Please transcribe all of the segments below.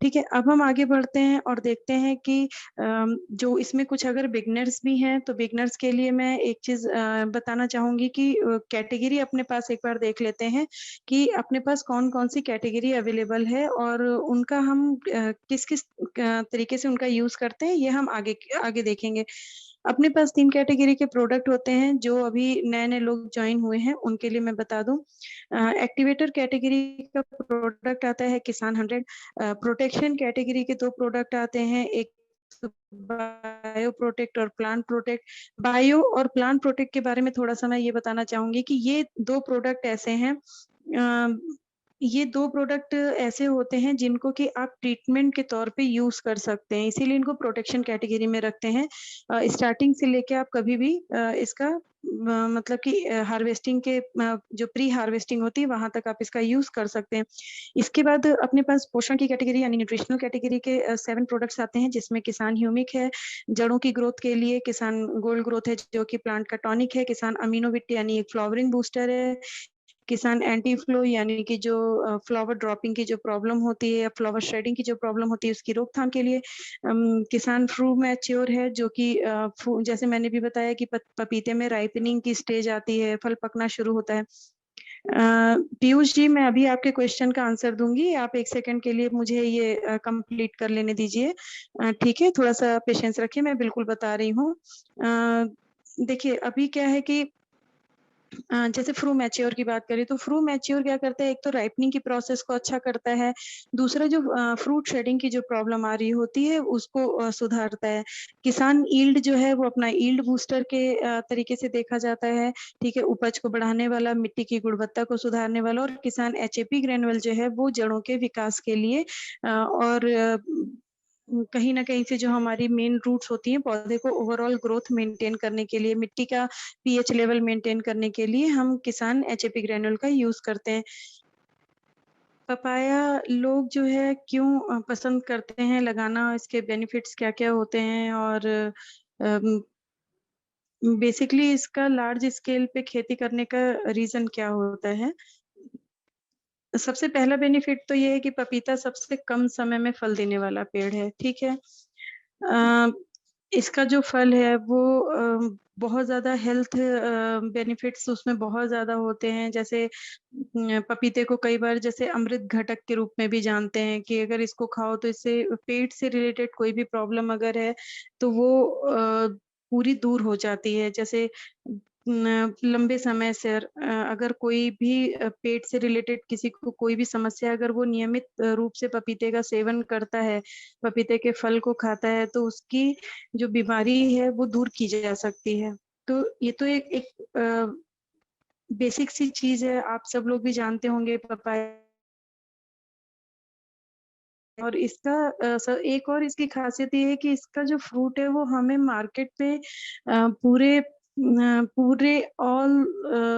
ठीक है, अब हम आगे बढ़ते हैं और देखते हैं कि जो इसमें कुछ अगर बिगनर्स भी हैं, तो बिगनर्स के लिए मैं एक चीज़ बताना चाहूँगी कि कैटेगरी अपने पास एक बार देख लेते हैं कि अपने पास कौन-कौन सी कैटेगरी अवेलेबल है और उनका हम किस-किस तरीके से उनका यूज़ करते हैं, ये हम आगे आगे देखेंगे। अपने पास 3 कैटेगरी के प्रोडक्ट होते हैं, जो अभी नए-नए लोग जॉइन हुए हैं, उनके लिए मैं बता दूँ। एक्टिवेटर कैटेगरी का प्रोडक्ट आता है किसान 100। प्रोटेक्शन कैटेगरी के 2 प्रोडक्ट आते हैं, एक बायो प्रोटेक्ट और प्लांट प्रोटेक्ट। बायो और प्लांट प्रोटेक्ट के बारे में थोड़ा-सा मैं ये बताना चाहूँगी कि ये 2 प्रोडक्ट ऐसे हैं, ये 2 प्रोडक्ट ऐसे होते हैं जिनको कि आप ट्रीटमेंट के तौर पे यूज़ कर सकते हैं, इसीलिए इनको प्रोटेक्शन कैटेगरी में रखते हैं। स्टार्टिंग से लेके आप कभी भी इसका मतलब कि हार्वेस्टिंग के जो प्री हार्वेस्टिंग होती है, वहाँ तक आप इसका यूज़ कर सकते हैं। इसके बाद अपने पास पोषण की कैटेगरी यानी न्यूट्रिशनल कैटेगरी के 7 प्रोडक्ट्स आते हैं, जिसमें किसान ह्यूमिक है, जड़ों की ग्रोथ के लिए किसान गोल्ड ग्रोथ है, जो कि प्लांट का टॉनिक है, किसान अमीनोविट यानी एक फ्लावरिंग बूस्टर है, किसान एंटी फ्लो यानी कि जो फ्लावर ड्रॉपिंग की जो प्रॉब्लम होती है या फ्लावर शेडिंग की जो प्रॉब्लम होती है, उसकी रोकथाम के लिए किसान फ्रू मैच्योर है, जो कि जैसे मैंने भी बताया कि पपीते में राइपनिंग की स्टेज आती है, फल पकना शुरू होता है। पीयूष जी, मैं अभी आपके क्वेश्चन का आंसर दूँगी, आप 1 सेकंड के लिए मुझे ये कंप्लीट कर लेने दीजिए। ठीक है, थोड़ा-सा पेशेंस रखिए, मैं बिल्कुल बता रही हूँ। देखिए, अभी क्या है कि जैसे फ्रू मैच्योर की बात करें, तो फ्रू मैच्योर क्या करता है, एक तो राइपनिंग की प्रोसेस को अच्छा करता है, दूसरा जो फ्रूट शेडिंग की जो प्रॉब्लम आ रही होती है, उसको सुधारता है। किसान यील्ड जो है, वो अपना यील्ड बूस्टर के तरीके से देखा जाता है, ठीक है? उपज को बढ़ाने वाला, मिट्टी की गुणवत्ता को सुधारने वाला, और किसान एचएपी ग्रैन्युअल जो है, वो जड़ों के विकास के लिए और कहीं न कहीं से जो हमारी मेन रूट्स होती हैं, पौधे को ओवरऑल ग्रोथ मेंटेन करने के लिए, मिट्टी का पीएच लेवल मेंटेन करने के लिए हम किसान एचएपी ग्रैन्युल का यूज़ करते हैं। पपाया लोग जो है क्यों पसंद करते हैं लगाना, इसके बेनिफिट्स क्या-क्या होते हैं और अम, बेसिकली इसका लार्ज स्केल पे खेती करने का रीज़न क्या होता है? सबसे पहला बेनिफिट तो ये है कि पपीता सबसे कम समय में फल देने वाला पेड़ है, ठीक है? अ, इसका जो फल है वो बहुत ज़्यादा हेल्थ बेनिफिट्स उसमें बहुत ज़्यादा होते हैं। जैसे पपीते को कई बार जैसे अमृत घटक के रूप में भी जानते हैं कि अगर इसको खाओ तो इससे पेट से रिलेटेड कोई भी प्रॉब्लम अगर है, तो वो पूरी दूर हो जाती है। जैसे लंबे समय से अगर कोई भी पेट से रिलेटेड किसी को कोई भी समस्या अगर वो नियमित रूप से पपीते का सेवन करता है, पपीते के फल को खाता है, तो उसकी जो बीमारी है वो दूर की जा सकती है। तो ये तो एक एक बेसिक सी चीज़ है, आप सब लोग भी जानते होंगे पपाया। और इसका एक और इसकी ख़ासियत ये है कि इसका जो फ्रूट है वो हमें मार्केट पे पूरे ऑल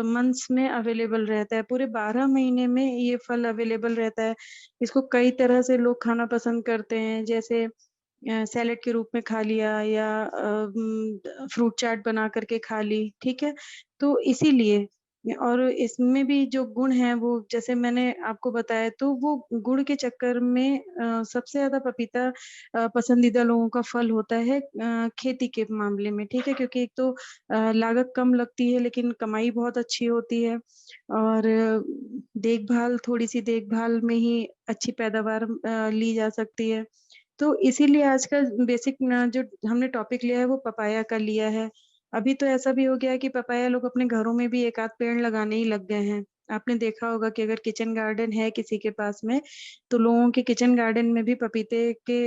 मंथ्स में अवेलेबल रहता है, पूरे 12 महीने में ये फल अवेलेबल रहता है। इसको कई तरह से लोग खाना पसंद करते हैं, जैसे सैलेड के रूप में खा लिया या फ्रूट चाट बना कर के खा ली, ठीक है? तो इसीलिए और इसमें भी जो गुण हैं वो जैसे मैंने आपको बताया, तो वो गुण के चक्कर में सबसे ज़्यादा पपीता पसंदीदा लोगों का फल होता है खेती के मामले में, ठीक है? क्योंकि एक तो लागत कम लगती है लेकिन कमाई बहुत अच्छी होती है और देखभाल थोड़ी-सी देखभाल में ही अच्छी पैदावार ली जा सकती है। तो इसीलिए आज का बेसिक जो हमने टॉपिक लिया है वो पपाया का लिया है। अभी तो ऐसा भी हो गया है कि पपाया लोग अपने घरों में भी 1 आध पेड़ लगाने ही लग गए हैं। आपने देखा होगा कि अगर किचन गार्डन है किसी के पास में, तो लोगों के किचन गार्डन में भी पपीते के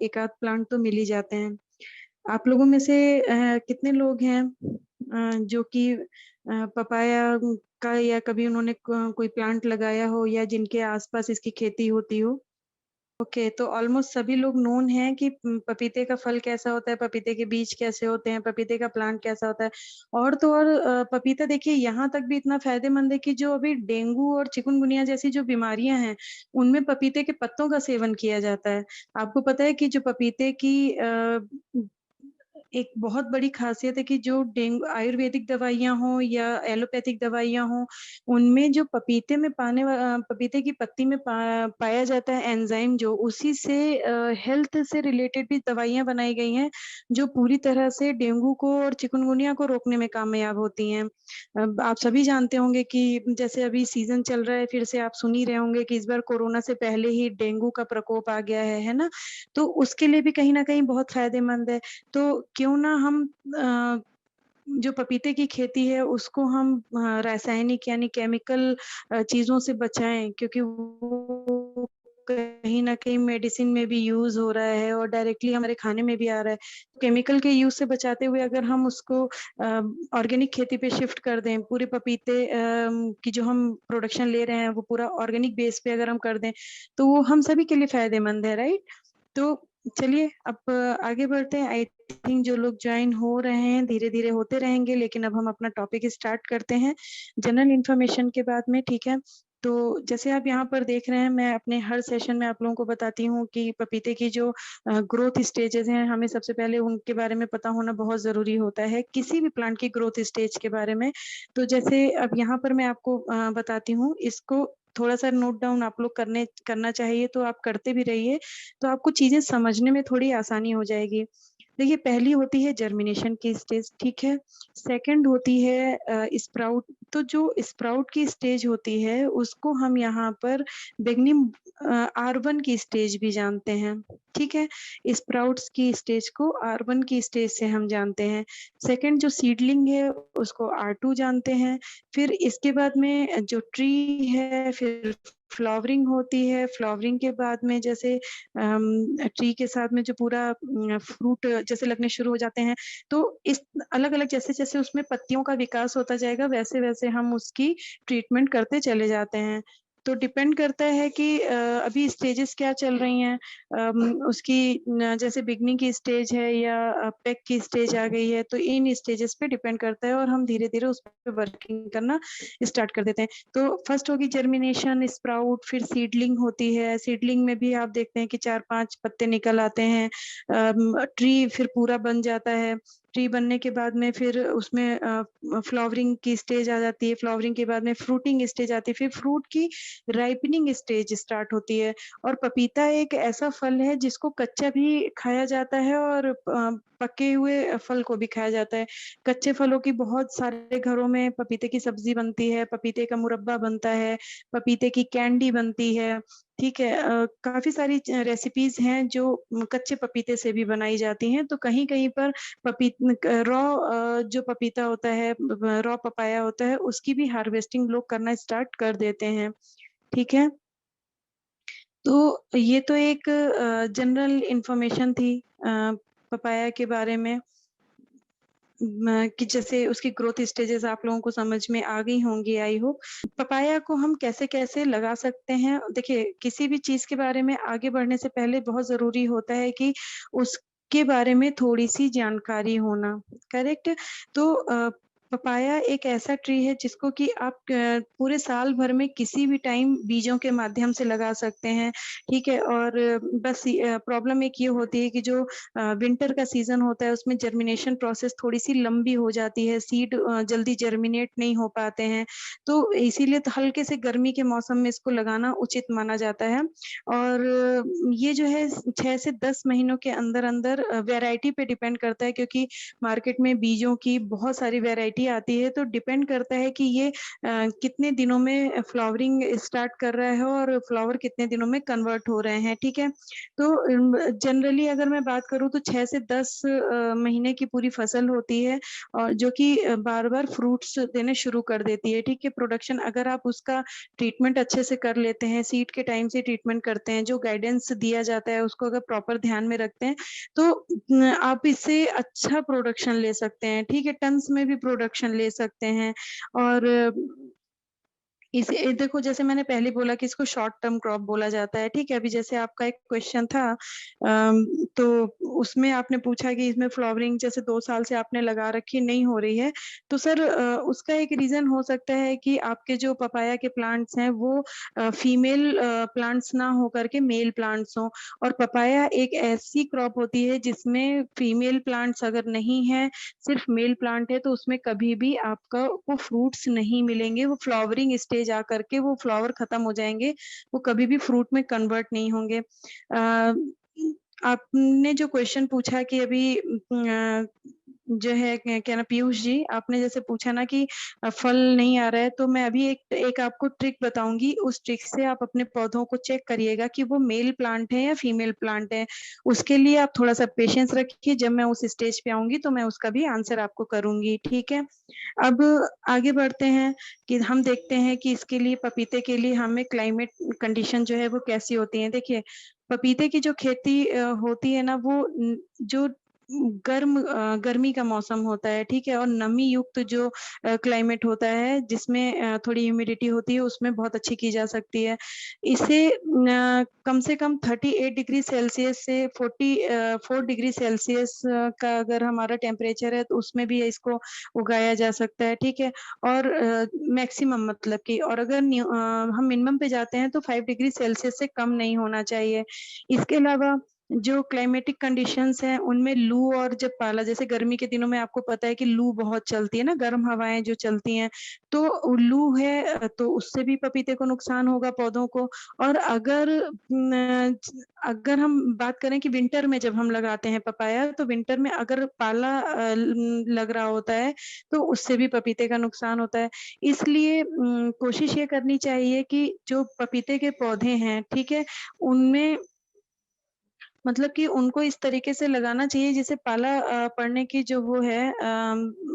1 आध प्लांट तो मिल ही जाते हैं। आप लोगों में से कितने लोग हैं जो कि पपाया का या कभी उन्होंने कोई प्लांट लगाया हो या जिनके आस-पास इसकी खेती होती हो? ओके, तो ऑलमोस्ट सभी लोग नोन हैं कि पपीते का फल कैसा होता है, पपीते के बीज कैसे होते हैं, पपीते का प्लांट कैसा होता है। और तो और पपीता देखिए यहाँ तक भी इतना फ़ायदेमंद है कि जो अभी डेंगू और चिकुनगुनिया जैसी जो बीमारियाँ हैं, उनमें पपीते के पत्तों का सेवन किया जाता है। आपको पता है कि जो पपीते की एक बहुत बड़ी ख़ासियत है कि जो आयुर्वेदिक दवाइयाँ हों या एलोपैथिक दवाइयाँ हों, उनमें जो पपीते की पत्ती में पाया जाता है एंजाइम जो, उसी से हेल्थ से रिलेटेड भी दवाइयाँ बनाई गई हैं, जो पूरी तरह से डेंगू को और चिकनगुनिया को रोकने में कामयाब होती हैं। अब आप सभी जानते होंगे कि जैसे अभी सीज़न चल रहा है, फिर से आप सुन ही रहे होंगे कि इस बार कोरोना से पहले ही डेंगू का प्रकोप आ गया है ना? तो उसके लिए भी कहीं न कहीं बहुत फ़ायदेमंद है। तो क्यों ना हम अ, जो पपीते की खेती है उसको हम रासायनिक यानी केमिकल चीज़ों से बचाएँ क्योंकि वो कहीं न कहीं मेडिसिन में भी यूज़ हो रहा है और डायरेक्टली हमारे खाने में भी आ रहा है। केमिकल के यूज़ से बचाते हुए अगर हम उसको ऑर्गेनिक खेती पे शिफ्ट कर दें, पूरे पपीते की जो हम प्रोडक्शन ले रहे हैं वो पूरा ऑर्गेनिक बेस पे अगर हम कर दें, तो वो हम सभी के लिए फ़ायदेमंद है, राइट? तो चलिए अब आगे बढ़ते हैं। आई थिंक जो लोग जॉइन हो रहे हैं, धीरे-धीरे होते रहेंगे, लेकिन अब हम अपना टॉपिक स्टार्ट करते हैं, जनरल इन्फॉर्मेशन के बाद में, ठीक है? तो जैसे आप यहाँ पर देख रहे हैं, मैं अपने हर सेशन में आप लोगों को बताती हूँ कि पपीते की जो ग्रोथ स्टेजेज़ हैं, हमें सबसे पहले उनके बारे में पता होना बहुत ज़रूरी होता है, किसी भी प्लांट की ग्रोथ स्टेज के बारे में। तो जैसे अब यहाँ पर मैं आपको बताती हूँ, इसको थोड़ा-सा नोट डाउन आप लोग करना चाहिए, तो आप करते भी रहिए। तो आपको चीज़ें समझने में थोड़ी आसानी हो जाएगी। देखिए पहली होती है जर्मिनेशन की स्टेज, ठीक है? सेकंड होती है स्प्राउट, तो जो स्प्राउट की स्टेज होती है उसको हम यहाँ पर बिगिनिंग R1 की स्टेज भी जानते हैं, ठीक है? स्प्राउट्स की स्टेज को R1 की स्टेज से हम जानते हैं। सेकंड जो सीडलिंग है उसको R2 जानते हैं। फिर इसके बाद में जो ट्री है, फिर फ्लावरिंग होती है, फ्लावरिंग के बाद में जैसे ट्री के साथ में जो पूरा फ्रूट जैसे लगने शुरू हो जाते हैं, तो इस अलग-अलग जैसे-जैसे उसमें पत्तियों का विकास होता जाएगा, वैसे-वैसे हम उसकी ट्रीटमेंट करते चले जाते हैं। तो डिपेंड करता है कि अभी स्टेजेस क्या चल रही हैं। उसकी जैसे बिगिनिंग की स्टेज है या पेक की स्टेज आ गई है, तो इन स्टेजेस पे डिपेंड करता है और हम धीरे-धीरे उस पे वर्किंग करना स्टार्ट कर देते हैं। तो फर्स्ट होगी जर्मिनेशन, स्प्राउट, फिर सीडलिंग होती है। सीडलिंग में भी आप देखते हैं कि 4-5 पत्ते निकल आते हैं। ट्री फिर पूरा बन जाता है। ट्री बनने के बाद में फिर उसमें फ्लावरिंग की स्टेज आ जाती है। फ्लावरिंग के बाद में फ्रूटिंग स्टेज आती है। फिर फ्रूट की राइपनिंग स्टेज स्टार्ट होती है और पपीता एक ऐसा फल है जिसको कच्चा भी खाया जाता है और पके हुए फल को भी खाया जाता है। कच्चे फलों की बहुत सारे घरों में पपीते की सब्ज़ी बनती है, पपीते का मुरब्बा बनता है, पपीते की कैंडी बनती है, ठीक है? काफ़ी सारी रेसिपीज़ हैं जो कच्चे पपीते से भी बनाई जाती हैं, तो कहीं-कहीं पर जो पपीता होता है, रॉ पपाया होता है, उसकी भी हार्वेस्टिंग लोग करना स्टार्ट कर देते हैं, ठीक है? तो ये तो एक जनरल इन्फॉर्मेशन थी पपाया के बारे में। कि जैसे उसकी ग्रोथ स्टेजेस आप लोगों को समझ में आ गई होंगी आई होप। पपाया को हम कैसे-कैसे लगा सकते हैं? देखिए, किसी भी चीज़ के बारे में आगे बढ़ने से पहले बहुत ज़रूरी होता है कि उसके बारे में थोड़ी-सी जानकारी होना, करेक्ट? तो पपाया एक ऐसा ट्री है जिसको कि आप पूरे साल भर में किसी भी टाइम बीजों के माध्यम से लगा सकते हैं, ठीक है? और बस प्रॉब्लम एक ये होती है कि जो विंटर का सीज़न होता है उसमें जर्मिनेशन प्रोसेस थोड़ी-सी लंबी हो जाती है, सीड जल्दी जर्मिनेट नहीं हो पाते हैं, तो इसीलिए तो हल्के से गर्मी के मौसम में इसको लगाना उचित माना जाता है और ये जो है 6 से 10 महीनों के अंदर-अंदर वैरायटी पे डिपेंड करता है क्योंकि मार्केट में बीजों की बहुत सारी वैरायटी आती है, तो डिपेंड करता है कि ये कितने दिनों में फ्लावरिंग स्टार्ट कर रहा है और फ्लावर कितने दिनों में कन्वर्ट हो रहे हैं, ठीक है? तो जनरली अगर मैं बात करूँ तो 6 से 10 महीने की पूरी फसल होती है और जो कि बार-बार फ्रूट्स देने शुरू कर देती है, ठीक है? प्रोडक्शन अगर आप उसका ट्रीटमेंट अच्छे से कर लेते हैं, सीड के टाइम से ट्रीटमेंट करते हैं, जो गाइडेंस दिया जाता है उसको अगर प्रॉपर ध्यान में रखते हैं, तो आप इससे अच्छा प्रोडक्शन ले सकते हैं, ठीक है? टन्स में भी प्रोडक्शन ले सकते हैं और देखो, जैसे मैंने पहले बोला कि इसको शॉर्ट टर्म क्रॉप बोला जाता है, ठीक है? अभी जैसे आपका एक क्वेश्चन था, तो उसमें आपने पूछा कि इसमें फ्लावरिंग जैसे 2 साल से आपने लगा रखी नहीं हो रही है। तो सर, उसका एक रीज़न हो सकता है कि आपके जो पपाया के प्लांट्स हैं वो फीमेल प्लांट्स ना हो करके मेल प्लांट्स हों, और पपाया एक ऐसी क्रॉप होती है जिसमें फीमेल प्लांट्स अगर नहीं है, सिर्फ मेल प्लांट है, तो उसमें कभी भी आपका वो फ्रूट्स नहीं मिलेंगे। वो फ्लावरिंग स्टेज आकर के वो फ्लावर खत्म हो जाएँगे, वो कभी भी फ्रूट में कन्वर्ट नहीं होंगे। आपने जो क्वेश्चन पूछा कि अभी जो है क्या ना पीयूष जी, आपने जैसे पूछा ना कि फल नहीं आ रहा है, तो मैं अभी एक एक आपको ट्रिक बताऊँगी। उस ट्रिक से आप अपने पौधों को चेक करिएगा कि वो मेल प्लांट है या फीमेल प्लांट है। उसके लिए आप थोड़ा-सा पेशेंस रखिए, जब मैं उस स्टेज पे आऊँगी तो मैं उसका भी आंसर आपको करूँगी, ठीक है? अब आगे बढ़ते हैं कि हम देखते हैं कि इसके लिए पपीते के लिए हमें क्लाइमेट कंडीशन जो है वो कैसी होती है। देखिए, पपीते की जो खेती होती है ना, वो जो गर्मी का मौसम होता है, ठीक है? और नमी युक्त जो क्लाइमेट होता है जिसमें थोड़ी ह्यूमिडिटी होती है, उसमें बहुत अच्छी की जा सकती है। इसे कम से कम 38 डिग्री सेल्सियस से 4 डिग्री सेल्सियस का अगर हमारा टेम्परेचर है, तो उसमें भी इसको उगाया जा सकता है, ठीक है? और मैक्सिमम मतलब कि, और अगर हम मिनिमम पे जाते हैं तो 5 डिग्री सेल्सियस से कम नहीं होना चाहिए। इसके अलावा जो क्लाइमेटिक कंडीशंस हैं, उनमें लू और जब पाला, जैसे गर्मी के दिनों में आपको पता है कि लू बहुत चलती है ना, गर्म हवाएँ जो चलती हैं, तो लू है तो उससे भी पपीते को नुकसान होगा पौधों को। और अगर हम बात करें कि विंटर में जब हम लगाते हैं पपाया, तो विंटर में अगर पाला लग रहा होता है, तो उससे भी पपीते का नुकसान होता है। इसलिए कोशिश ये करनी चाहिए कि जो पपीते के पौधे हैं, ठीक है? उनमें मतलब कि उनको इस तरीके से लगाना चाहिए जैसे पाला पड़ने की जो वो है,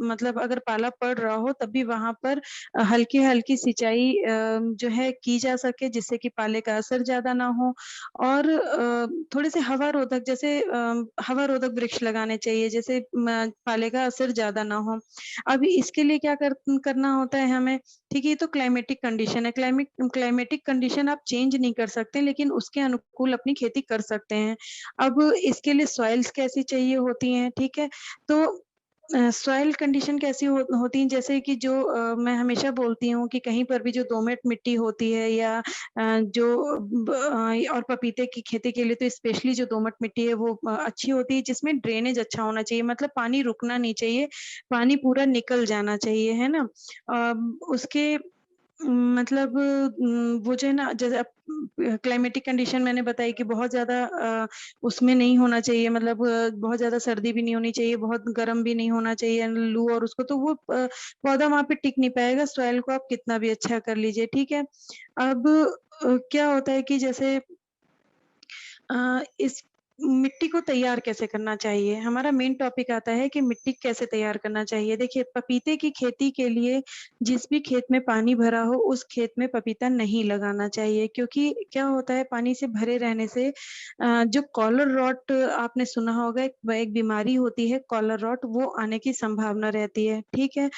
मतलब अगर पाला पड़ रहा हो तब भी वहाँ पर हल्की-हल्की सिंचाई जो है की जा सके, जिससे कि पाले का असर ज़्यादा ना हो। और थोड़े से हवा रोधक, जैसे हवा रोधक वृक्ष लगाने चाहिए, जैसे पाले का असर ज़्यादा ना हो। अब इसके लिए क्या करना होता है हमें, ठीक है? ये तो क्लाइमेटिक कंडीशन है। क्लाइमेटिक कंडीशन आप चेंज नहीं कर सकते, लेकिन उसके अनुकूल अपनी खेती कर सकते हैं। अब इसके लिए सॉइल्स कैसी चाहिए होती हैं, ठीक है? तो सॉइल कंडीशन कैसी होती हैं, जैसे कि जो मैं हमेशा बोलती हूँ कि कहीं पर भी जो दोमट मिट्टी होती है, या और पपीते की खेती के लिए तो स्पेशली जो दोमट मिट्टी है वो अच्छी होती है, जिसमें ड्रेनेज अच्छा होना चाहिए, मतलब पानी रुकना नहीं चाहिए, पानी पूरा निकल जाना चाहिए, है ना? उसके मतलब वो जो है ना, जैसे अब क्लाइमेटिक कंडीशन मैंने बताई कि बहुत ज़्यादा उसमें नहीं होना चाहिए, मतलब बहुत ज़्यादा सर्दी भी नहीं होनी चाहिए, बहुत गर्म भी नहीं होना चाहिए, लू और उसको तो वो पौधा वहाँ पे टिक नहीं पाएगा, सॉइल को आप कितना भी अच्छा कर लीजिए, ठीक है? अब क्या होता है कि जैसे इस मिट्टी को तैयार कैसे करना चाहिए? हमारा मेन टॉपिक आता है कि मिट्टी कैसे तैयार करना चाहिए। देखिए, पपीते की खेती के लिए जिस भी खेत में पानी भरा हो, उस खेत में पपीता नहीं लगाना चाहिए, क्योंकि क्या होता है, पानी से भरे रहने से जो कॉलर रॉट आपने सुना होगा, एक बीमारी होती है कॉलर रॉट, वो आने की संभावना रहती है, ठीक है?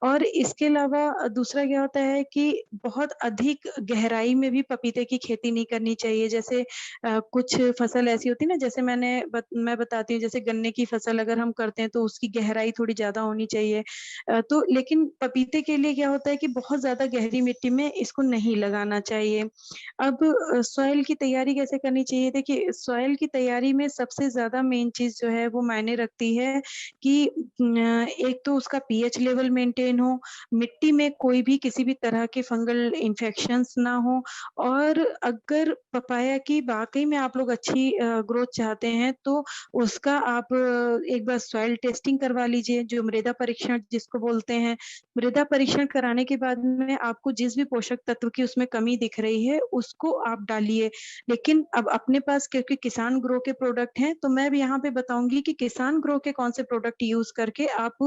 और इसके अलावा दूसरा क्या होता है कि बहुत अधिक गहराई में भी पपीते की खेती नहीं करनी चाहिए। जैसे कुछ फसल ऐसी होती है ना, जैसे मैं बताती हूँ, जैसे गन्ने की फसल अगर हम करते हैं तो उसकी गहराई थोड़ी ज़्यादा होनी चाहिए। तो लेकिन पपीते के लिए क्या होता है कि बहुत ज़्यादा गहरी मिट्टी में इसको नहीं लगाना चाहिए। अब सॉइल की तैयारी कैसे करनी चाहिए? देखिए, सॉइल की तैयारी में सबसे ज़्यादा मेन चीज़ जो है वो मायने रखती है कि एक तो उसका पीएच लेवल मेंटेन हो, मिट्टी में कोई भी किसी भी तरह के फंगल इन्फेक्शंस ना हो, और अगर पपाया की वाक़ई में आप लोग अच्छी ग्रोथ चाहते हैं, तो उसका आप एक बार सॉइल टेस्टिंग करवा लीजिए, जो मृदा परीक्षण जिसको बोलते हैं। मृदा परीक्षण कराने के बाद में आपको जिस भी पोषक तत्व की उसमें कमी दिख रही है, उसको आप डालिए। लेकिन अब अपने पास क्योंकि किसान ग्रो के प्रोडक्ट हैं, तो मैं भी यहाँ पे बताऊँगी कि किसान ग्रो के कौन से प्रोडक्ट यूज़ करके आप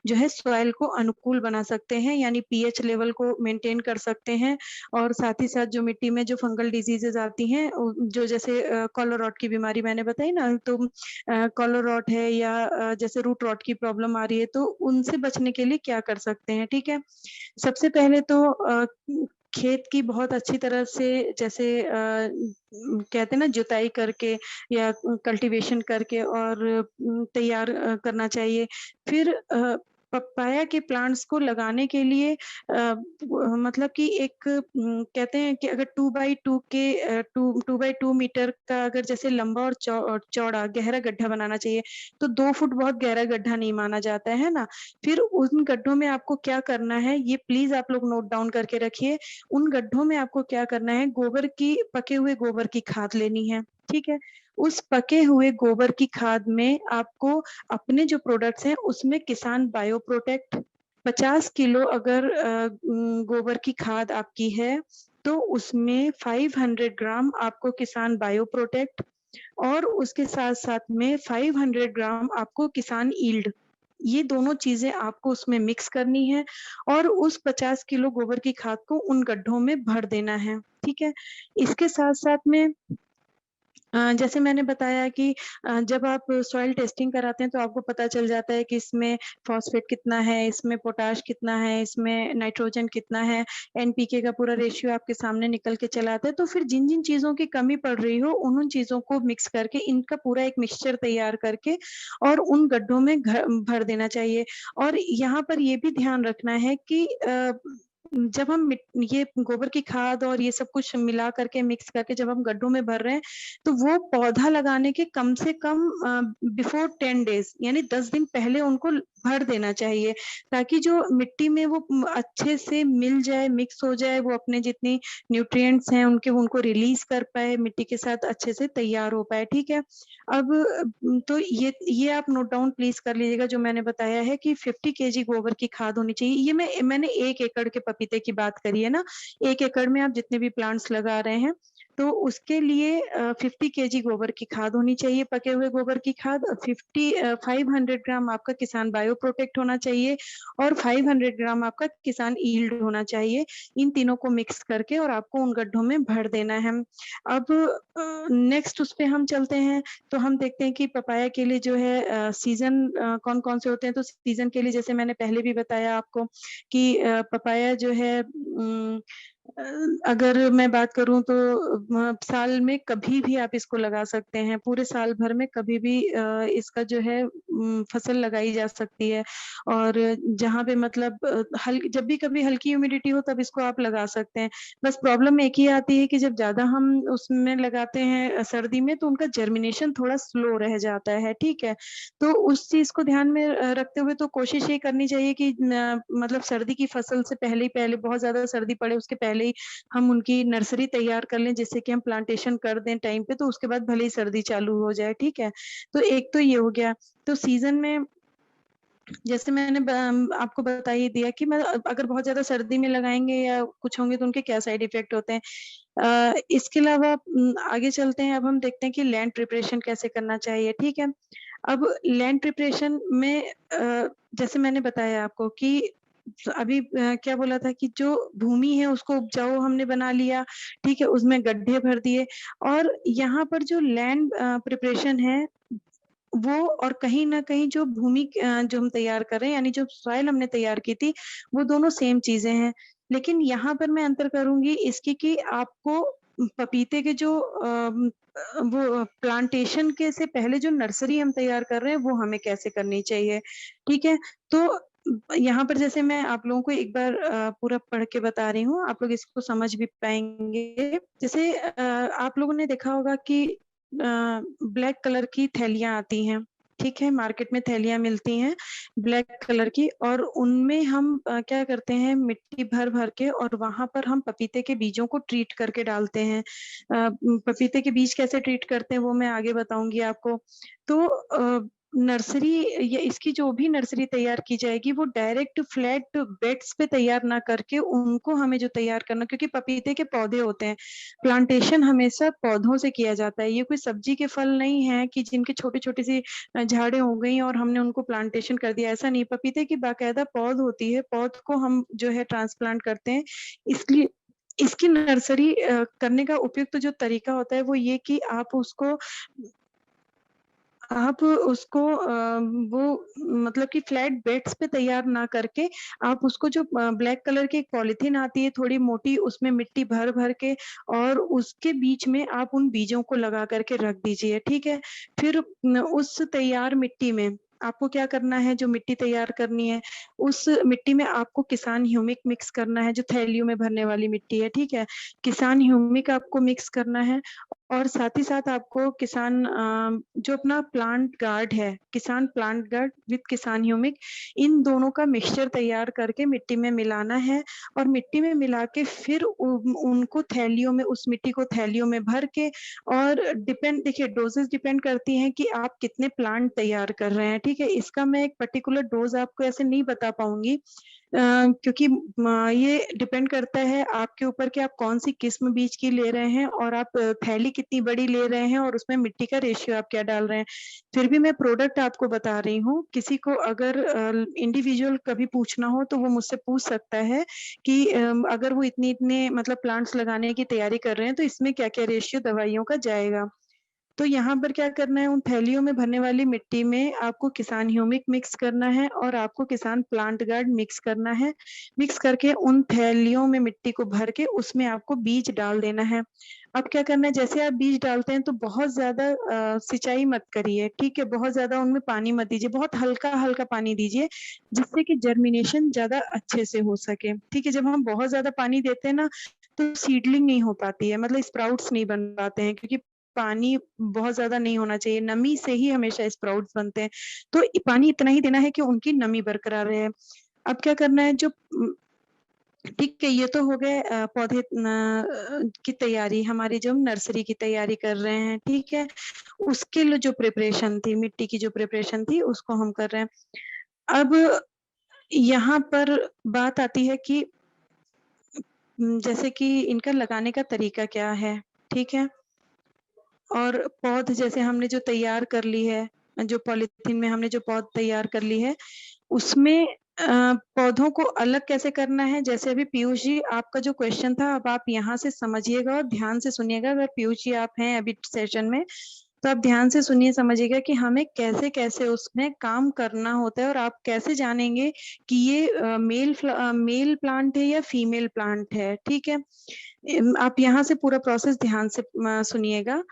जो है सॉइल को अनुकूल बना सकते हैं, यानी पीएच लेवल को मेंटेन कर सकते हैं, और साथ ही साथ जो मिट्टी में जो फंगल डिजीज़ेज़ आती हैं, जो जैसे कॉलर रॉट की बीमारी मैंने बताई ना, तो कॉलर रॉट है या जैसे रूट रॉट की प्रॉब्लम आ रही है, तो उनसे बचने के लिए क्या कर सकते हैं, ठीक है। सबसे पहले तो खेत की बहुत अच्छी तरह से जैसे कहते हैं ना जुताई करके या कल्टीवेशन करके और तैयार करना चाहिए। फिर पपाया के प्लांट्स को लगाने के लिए मतलब कि एक कहते हैं कि अगर 2x2 के 2x2 मीटर का अगर जैसे लंबा और चौड़ा गहरा गड्ढा बनाना चाहिए, तो 2 फुट बहुत गहरा गड्ढा नहीं माना जाता है ना। फिर उन गड्ढों में आपको क्या करना है, ये प्लीज आप लोग नोट डाउन करके रखिए। उन गड्ढों में आपको क्या करना है, पके हुए गोबर की खाद लेनी है, ठीक है। उस पके हुए गोबर की खाद में आपको अपने जो प्रोडक्ट्स हैं उसमें किसान बायो प्रोटेक्ट 50 किलो अगर गोबर की खाद आपकी है, तो उसमें 500 ग्राम आपको किसान बायो प्रोटेक्ट और उसके साथ साथ में 500 ग्राम आपको किसान ईल्ड, ये दोनों चीजें आपको उसमें मिक्स करनी है और उस 50 किलो गोबर की खाद को उन गड्ढों में भर देना है, ठीक है। इसके साथ साथ में जैसे मैंने बताया कि जब आप सॉइल टेस्टिंग कराते हैं तो आपको पता चल जाता है कि इसमें फॉस्फेट कितना है, इसमें पोटाश कितना है, इसमें नाइट्रोजन कितना है, एनपीके का पूरा रेशियो आपके सामने निकल के चला आता है। तो फिर जिन जिन चीजों की कमी पड़ रही हो उन चीजों को मिक्स करके इनका पूरा एक मिक्सचर तैयार करके और उन गड्ढों में भर देना चाहिए। और यहाँ पर ये भी ध्यान रखना है कि जब हम ये गोबर की खाद और ये सब कुछ मिला करके मिक्स करके जब हम गड्ढों में भर रहे हैं, तो वो पौधा लगाने के कम से कम बिफोर 10 डेज यानी 10 दिन पहले उनको भर देना चाहिए, ताकि जो मिट्टी में वो अच्छे से मिल जाए, मिक्स हो जाए, वो अपने जितनी न्यूट्रिएंट्स हैं उनको रिलीज कर पाए, मिट्टी के साथ अच्छे से तैयार हो पाए, ठीक है। अब तो ये आप नोट डाउन प्लीज कर लीजिएगा जो मैंने बताया है कि 50 केजी गोबर की खाद होनी चाहिए। ये मैंने 1 एकड़ के पपीते की बात करी है ना, 1 एकड़ में आप जितने भी प्लांट्स लगा रहे हैं तो उसके लिए 50 केजी गोबर की खाद होनी चाहिए, पके हुए गोबर की खाद। 500 ग्राम आपका किसान बायो प्रोटेक्ट होना चाहिए और 500 ग्राम आपका किसान ईल्ड होना चाहिए। इन तीनों को मिक्स करके और आपको उन गड्ढों में भर देना है। अब नेक्स्ट उस पे हम चलते हैं, तो हम देखते हैं कि पपाया के लिए जो है सीजन कौन कौन से होते हैं। तो सीजन के लिए जैसे मैंने पहले भी बताया आपको कि पपाया जो है अगर मैं बात करूं तो साल में कभी भी आप इसको लगा सकते हैं, पूरे साल भर में कभी भी इसका जो है फसल लगाई जा सकती है। और जहाँ पे मतलब जब भी कभी हल्की ह्यूमिडिटी हो तब इसको आप लगा सकते हैं। बस प्रॉब्लम एक ही आती है कि जब ज्यादा हम उसमें लगाते हैं सर्दी में तो उनका जर्मिनेशन थोड़ा स्लो रह जाता है, ठीक है। तो उस चीज को ध्यान में रखते हुए तो कोशिश ये करनी चाहिए कि मतलब सर्दी की फसल से पहले बहुत ज्यादा सर्दी पड़े उसके पहले ही हम उनकी नर्सरी तैयार कर लें, जिससे कि हम प्लांटेशन कर दें टाइम पे, तो उसके बाद भले ही सर्दी चालू हो जाए, ठीक है। तो एक तो ये हो गया। तो सीजन में जैसे मैंने आपको बता ही दिया कि मैं अगर बहुत ज्यादा सर्दी में लगाएंगे या कुछ होंगे तो उनके क्या साइड इफेक्ट होते हैं। इसके अलावा आगे चलते हैं। अब हम देखते हैं कि लैंड प्रिपरेशन कैसे करना चाहिए, ठीक है। अब लैंड प्रिपरेशन में जैसे मैंने बताया आपको कि अभी क्या बोला था कि जो भूमि है उसको उपजाऊ हमने बना लिया, ठीक है, उसमें गड्ढे भर दिए। और यहाँ पर जो लैंड प्रिपरेशन है वो और कहीं ना कहीं जो भूमि जो हम तैयार कर रहे हैं यानी जो सॉइल हमने तैयार की थी वो दोनों सेम चीजें हैं। लेकिन यहाँ पर मैं अंतर करूंगी इसकी कि आपको पपीते के जो वो प्लांटेशन के से पहले जो नर्सरी हम तैयार कर रहे हैं वो हमें कैसे करनी चाहिए, ठीक है। तो यहाँ पर जैसे मैं आप लोगों को एक बार पूरा पढ़ के बता रही हूँ, आप लोग इसको समझ भी पाएंगे। जैसे आप लोगों ने देखा होगा कि ब्लैक कलर की थैलियां आती हैं, ठीक है, मार्केट में थैलियां मिलती हैं ब्लैक कलर की, और उनमें हम क्या करते हैं मिट्टी भर भर के और वहां पर हम पपीते के बीजों को ट्रीट करके डालते हैं। पपीते के बीज कैसे ट्रीट करते हैं वो मैं आगे बताऊंगी आपको। तो नर्सरी या इसकी जो भी नर्सरी तैयार की जाएगी वो डायरेक्ट फ्लैट बेड्स पे तैयार ना करके उनको हमें जो तैयार करना, क्योंकि पपीते के पौधे होते हैं, प्लांटेशन हमेशा पौधों से किया जाता है। ये कोई सब्जी के फल नहीं है कि जिनके छोटी छोटी सी झाड़ें हो गई और हमने उनको प्लांटेशन कर दिया, ऐसा नहीं। पपीते की बाकायदा पौध होती है, पौध को हम जो है ट्रांसप्लांट करते हैं। इसलिए इसकी नर्सरी करने का उपयुक्त जो तरीका होता है वो ये कि आप उसको वो मतलब कि फ्लैट बेड्स पे तैयार ना करके आप उसको जो ब्लैक कलर की एक पॉलीथीन आती है थोड़ी मोटी, उसमें मिट्टी भर-भर के और उसके बीच में आप उन बीजों को लगा कर के रख दीजिए, ठीक है? फिर उस तैयार मिट्टी में आपको क्या करना है, जो मिट्टी तैयार करनी है, उस मिट्टी में आपको किसान ह्यूमिक मिक्स करना है, जो थैलियों में भरने वाली मिट्टी है, ठीक है? किसान ह्यूमिक आपको मिक्स करना है और साथ ही साथ आपको जो अपना प्लांट गार्ड है, किसान प्लांट गार्ड विद किसान ह्यूमिक, इन दोनों का मिक्सचर तैयार करके मिट्टी में मिलाना है और मिट्टी में मिला के फिर उनको थैलियों में, उस मिट्टी को थैलियों में भर के और देखिए डोजेस डिपेंड करती हैं कि आप कितने प्लांट तैयार कर रहे हैं, ठीक है? इसका मैं एक पर्टिकुलर डोज आपको ऐसे नहीं बता पाऊंगी क्योंकि ये डिपेंड करता है आपके ऊपर कि आप कौन सी किस्म बीज की ले रहे हैं और आप थैली कितनी बड़ी ले रहे हैं और उसमें मिट्टी का रेशियो आप क्या डाल रहे हैं। फिर भी मैं प्रोडक्ट आपको बता रही हूँ, किसी को अगर इंडिविजुअल कभी पूछना हो तो वो मुझसे पूछ सकता है कि अगर वो इतने मतलब प्लांट्स लगाने की तैयारी कर रहे हैं तो इसमें क्या-क्या रेशियो दवाइयों का जाएगा। तो यहाँ पर क्या करना है, उन थैलियों में भरने वाली मिट्टी में आपको किसान ह्यूमिक मिक्स करना है और आपको किसान प्लांट गार्ड मिक्स करना है। मिक्स करके उन थैलियों में मिट्टी को भर के उसमें आपको बीज डाल देना है। अब क्या करना है, जैसे आप बीज डालते हैं तो बहुत ज़्यादा सिंचाई मत करिए, ठीक है? बहुत ज़्यादा उनमें पानी मत दीजिए, बहुत हल्का-हल्का पानी दीजिए, जिससे कि जर्मिनेशन ज़्यादा अच्छे से हो सके, ठीक है? जब हम बहुत ज़्यादा पानी देते हैं ना, तो सीडलिंग नहीं हो पाती है, मतलब स्प्राउट्स नहीं बन पाते हैं क्योंकि पानी बहुत ज़्यादा नहीं होना चाहिए, नमी से ही हमेशा स्प्राउट्स बनते हैं। तो पानी इतना ही देना है कि उनकी नमी बरकरार रहे। अब क्या करना है, ठीक है, ये तो हो गए पौधे की तैयारी, हमारी जो नर्सरी की तैयारी कर रहे हैं, ठीक है? उसके लिए जो प्रिपरेशन थी, मिट्टी की जो प्रिपरेशन थी, उसको हम कर रहे हैं। अब यहाँ पर बात आती है कि जैसे कि इनका लगाने का तरीका क्या है, ठीक है? और पौध जैसे हमने जो तैयार कर ली है, जो पॉलीथीन में हमने जो पौध तैयार कर ली है, उसमें पौधों को अलग कैसे करना है, जैसे अभी पीयूष जी आपका जो क्वेश्चन था, अब आप यहाँ से समझिएगा और ध्यान से सुनिएगा। अगर पीयूष जी आप हैं अभी सेशन में, तो आप ध्यान से सुनिए, समझिएगा कि हमें कैसे-कैसे उसमें काम करना होता है और आप कैसे जानेंगे कि ये मेल प्लांट है या फीमेल प्लांट है, ठीक है? आप यहाँ से पूरा प्रोसेस ध्यान से सुनिएगा।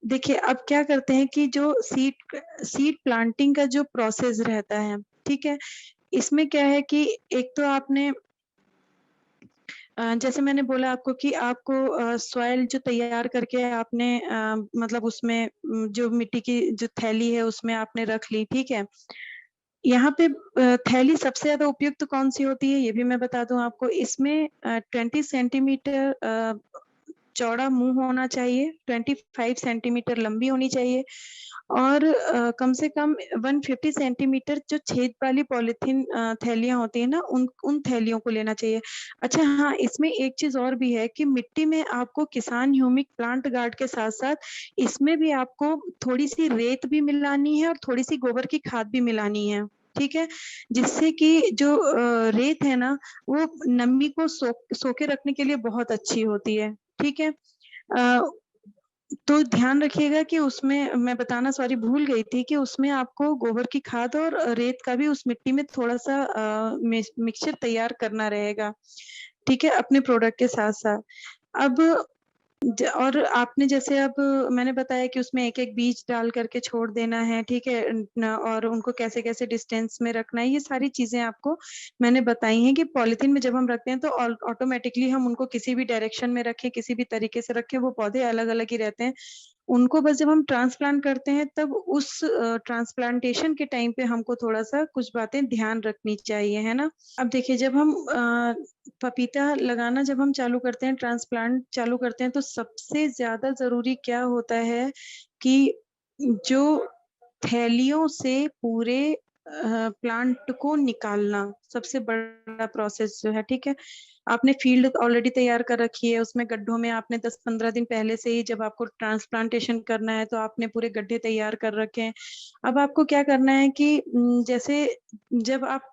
देखिए, अब क्या करते हैं कि जो सीड प्लांटिंग का जो प्रोसेस रहता है, ठीक है? इसमें क्या है कि एक तो आपने जैसे मैंने बोला आपको कि आपको सॉइल जो तैयार करके आपने मतलब उसमें जो मिट्टी की जो थैली है उसमें आपने रख ली, ठीक है? यहाँ पे थैली सबसे ज़्यादा उपयुक्त कौन-सी होती है, ये भी मैं बता दूँ आपको। इसमें 20 सेंटीमीटर चौड़ा मुँह होना चाहिए, 25 सेंटीमीटर लंबी होनी चाहिए और कम से कम 150 सेंटीमीटर जो छेद वाली पॉलीथीन थैलियाँ होती हैं ना, उन उन थैलियों को लेना चाहिए। अच्छा हाँ, इसमें एक चीज़ और भी है कि मिट्टी में आपको किसान ह्यूमिक प्लांट गार्ड के साथ-साथ इसमें भी आपको थोड़ी-सी रेत भी मिलानी है और थोड़ी-सी गोबर की खाद भी मिलानी है, ठीक है? जिससे कि जो रेत है ना, वो नमी को सोके रखने के लिए बहुत अच्छी होती है, ठीक है? अ, तो ध्यान रखिएगा कि उसमें मैं बताना सॉरी भूल गई थी कि उसमें आपको गोबर की खाद और रेत का भी उस मिट्टी में थोड़ा-सा मिक्सचर तैयार करना रहेगा, ठीक है? अपने प्रोडक्ट के साथ-साथ। अब और आपने जैसे अब मैंने बताया कि उसमें एक-एक बीज डाल करके छोड़ देना है, ठीक है? और उनको कैसे-कैसे डिस्टेंस में रखना है, ये सारी चीज़ें आपको मैंने बताई हैं कि पॉलीथीन में जब हम रखते हैं तो ऑटोमैटिकली हम उनको किसी भी डायरेक्शन में रखें, किसी भी तरीके से रखें, वो पौधे अलग-अलग ही रहते हैं। उनको बस जब हम ट्रांसप्लांट करते हैं तब उस ट्रांसप्लांटेशन के टाइम पे हमको थोड़ा-सा कुछ बातें ध्यान रखनी चाहिए, है ना? अब देखिए जब हम पपीता लगाना जब हम चालू करते हैं, ट्रांसप्लांट चालू करते हैं तो सबसे ज़्यादा ज़रूरी क्या होता है कि जो थैलियों से पूरे प्लांट को निकालना, सबसे बड़ा प्रोसेस जो है, ठीक है। आपने फील्ड ऑलरेडी तैयार कर रखी है, उसमें गड्ढों में आपने 10-15 दिन पहले से ही, जब आपको ट्रांसप्लांटेशन करना है तो आपने पूरे गड्ढे तैयार कर रखे हैं। अब आपको क्या करना है कि जैसे जब आप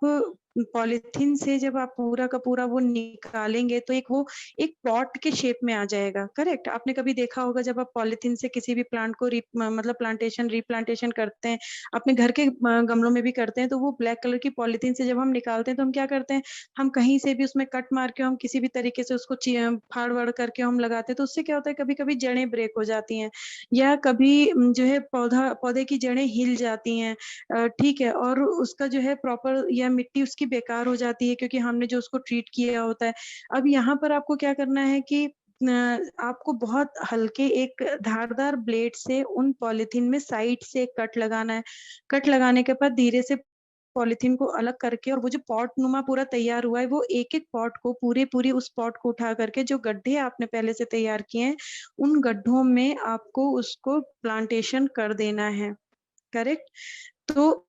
पॉलीथीन से जब आप पूरा का पूरा वो निकालेंगे तो एक पॉट के शेप में आ जाएगा, करेक्ट? आपने कभी देखा होगा जब आप पॉलीथीन से किसी भी प्लांट को मतलब रिप्लांटेशन करते हैं, अपने घर के गमलों में भी करते हैं, तो वो ब्लैक कलर की पॉलीथीन से जब हम निकालते हैं तो हम क्या करते हैं, हम कहीं से भी उसमें कट मार के हम किसी भी तरीके से उसको फाड़ वाड़ करके हम लगाते हैं, तो उससे क्या होता है, कभी कभी जड़ें ब्रेक हो जाती हैं, या कभी जो है पौधे की जड़ें हिल जाती हैं, ठीक है, और उसका जो है प्रॉपर या मिट्टी उसकी बेकार हो जाती है क्योंकि हमने जो उसको ट्रीट किया होता है। अब यहाँ पर आपको क्या करना है कि आपको बहुत हल्के एक धारदार ब्लेड से उन पॉलीथीन में साइड से एक कट लगाना है। कट लगाने के बाद धीरे से पॉलीथीन को अलग करके, और वो जो पॉट नुमा पूरा तैयार हुआ है, वो एक-एक पॉट को पूरे उस पॉट को उठा करके जो गड्ढे आपने पहले से तैयार किए हैं, उन गड्ढों में आपको उसको प्लांटेशन कर देना है, करेक्ट? तो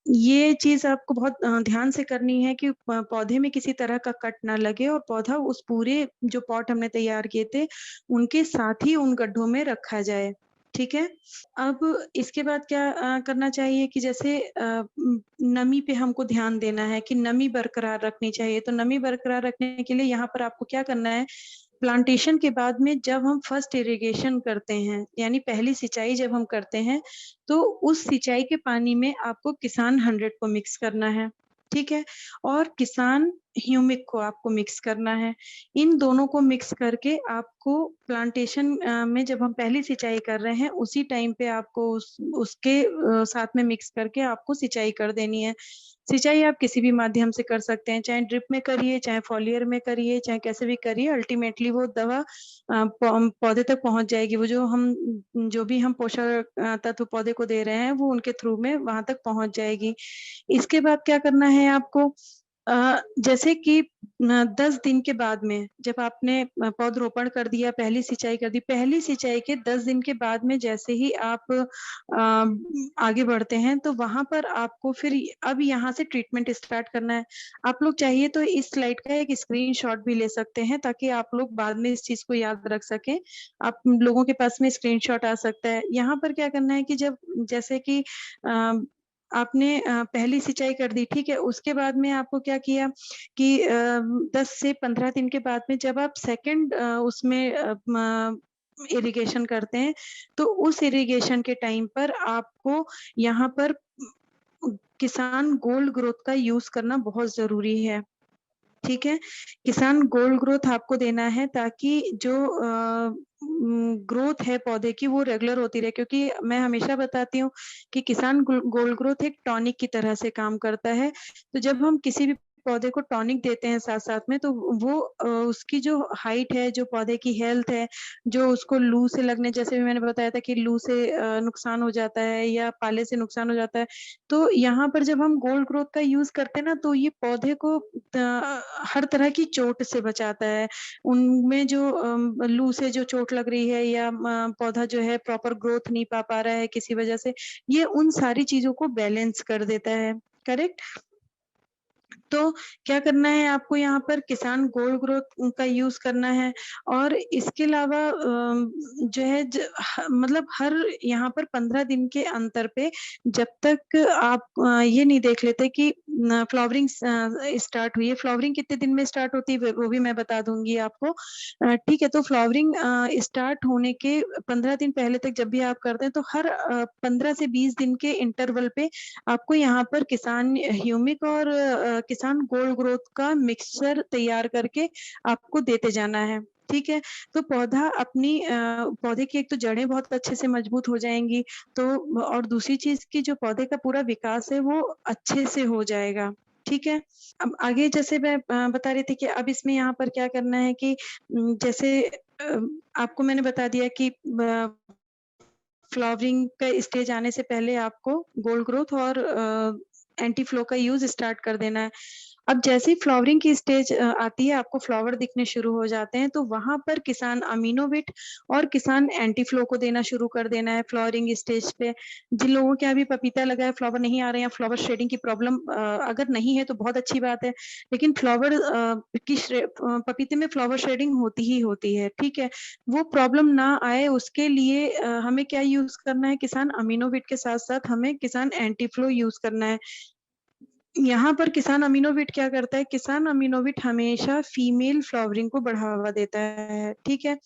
ये चीज़ आपको बहुत ध्यान से करनी है कि पौधे में किसी तरह का कट ना लगे और पौधा उस पूरे जो पॉट हमने तैयार किए थे, उनके साथ ही उन गड्ढों में रखा जाए, ठीक है? अब इसके बाद क्या करना चाहिए कि जैसे नमी पे हमको ध्यान देना है कि नमी बरकरार रखनी चाहिए, तो नमी बरकरार रखने के लिए यहाँ पर आपको क्या करना है, प्लांटेशन के बाद में जब हम फर्स्ट इरिगेशन करते हैं, यानी पहली सिंचाई जब हम करते हैं, तो उस सिंचाई के पानी में आपको किसान 100 को मिक्स करना है, ठीक है? और किसान ह्यूमिक को आपको मिक्स करना है। इन दोनों को मिक्स करके आपको प्लांटेशन में जब हम पहली सिंचाई कर रहे हैं, उसी टाइम पे आपको उसके साथ में मिक्स करके आपको सिंचाई कर देनी है। सिंचाई आप किसी भी माध्यम से कर सकते हैं, चाहे ड्रिप में करिए, चाहे फॉलियर में करिए, चाहे कैसे भी करिए, अल्टीमेटली वो दवा पौधे तक पहुँच जाएगी। वो जो भी हम पोषक तत्व पौधे को दे रहे हैं, वो उनके थ्रू में वहाँ तक पहुँच जाएगी। इसके बाद क्या करना है आपको, जैसे कि 10 दिन के बाद में जब आपने पौधरोपण कर दिया, पहली सिंचाई कर दी, पहली सिंचाई के 10 दिन के बाद में जैसे ही आप आगे बढ़ते हैं, तो वहाँ पर आपको फिर अब यहाँ से ट्रीटमेंट स्टार्ट करना है। आप लोग चाहिए तो इस स्लाइड का एक स्क्रीनशॉट भी ले सकते हैं, ताकि आप लोग बाद में इस चीज़ को याद रख सकें। आप लोगों के पास में स्क्रीनशॉट आ सकता है। यहाँ पर क्या करना है कि जब जैसे कि आपने पहली सिंचाई कर दी, ठीक है? उसके बाद में आपको क्या किया कि 10 से 15 दिन के बाद में जब आप सेकंड उसमें इरिगेशन करते हैं, तो उस इरिगेशन के टाइम पर आपको यहाँ पर किसान गोल्ड ग्रोथ का यूज़ करना बहुत ज़रूरी है, ठीक है? किसान गोल्ड ग्रोथ आपको देना है, ताकि जो ग्रोथ है पौधे की वो रेगुलर होती रहे, क्योंकि मैं हमेशा बताती हूँ कि किसान गोल्ड ग्रोथ एक टॉनिक की तरह से काम करता है। तो जब हम किसी भी पौधे को टॉनिक देते हैं साथ-साथ में, तो वो उसकी जो हाइट है, जो पौधे की हेल्थ है, जो उसको लू से लगने, जैसे भी मैंने बताया था कि लू से नुकसान हो जाता है या पाले से नुकसान हो जाता है। तो यहाँ पर जब हम गोल्ड ग्रोथ का यूज़ करते हैं ना, तो ये पौधे को हर तरह की चोट से बचाता है। उनमें जो लू से जो चोट लग रही है, या पौधा जो है प्रॉपर ग्रोथ नहीं पा रहा है किसी वजह से, ये उन सारी चीज़ों को बैलेंस कर देता है, करेक्ट? तो क्या करना है आपको, यहाँ पर किसान गोल्ड ग्रोथ का यूज़ करना है, और इसके अलावा जो है मतलब हर यहाँ पर 15 दिन के अंतर पे, जब तक आप ये नहीं देख लेते कि फ्लावरिंग स्टार्ट हुई है। फ्लावरिंग कितने दिन में स्टार्ट होती है, वो भी मैं बता दूँगी आपको। ठीक है, तो फ्लावरिंग स्टार्ट होने के 15 दिन पहले तक जब भी आप करते हैं, तो हर 15 से 20 दिन के इंटरवल पे आपको यहाँ पर किसान ह्यूमिक और किसान गोल्ड ग्रोथ का मिक्सचर तैयार करके आपको देते जाना है, ठीक है? तो पौधा अपनी पौधे की एक तो जड़ें बहुत अच्छे से मजबूत हो जाएँगी, तो और दूसरी चीज़ कि जो पौधे का पूरा विकास है वो अच्छे से हो जाएगा, ठीक है? अब आगे जैसे मैं बता रही थी कि अब इसमें यहाँ पर क्या करना है कि जैसे आपको मैंने बता दिया कि फ्लावरिंग का स्टेज आने से पहले आपको गोल्ड ग्रोथ और एंटी फ्लो का यूज़ स्टार्ट कर देना है। अब जैसे ही फ्लावरिंग की स्टेज आती है, आपको फ्लावर दिखने शुरू हो जाते हैं, तो वहाँ पर किसान अमीनोविट और किसान एंटीफ्लो को देना शुरू कर देना है फ्लावरिंग स्टेज पे। जिन लोगों के अभी पपीता लगा है, फ्लावर नहीं आ रहे हैं, फ्लावर शेडिंग की प्रॉब्लम अगर नहीं है तो बहुत अच्छी बात है। लेकिन फ्लावर पपीते में फ्लावर शेडिंग होती ही होती है, ठीक है? वो प्रॉब्लम ना आए उसके लिए हमें क्या यूज़ करना है, किसान अमीनोविट के साथ-साथ हमें किसान एंटीफ्लो यूज़ करना है। यहाँ पर किसान अमीनोविट क्या करता है, किसान अमीनोविट हमेशा फीमेल फ्लावरिंग को बढ़ावा देता है, ठीक है?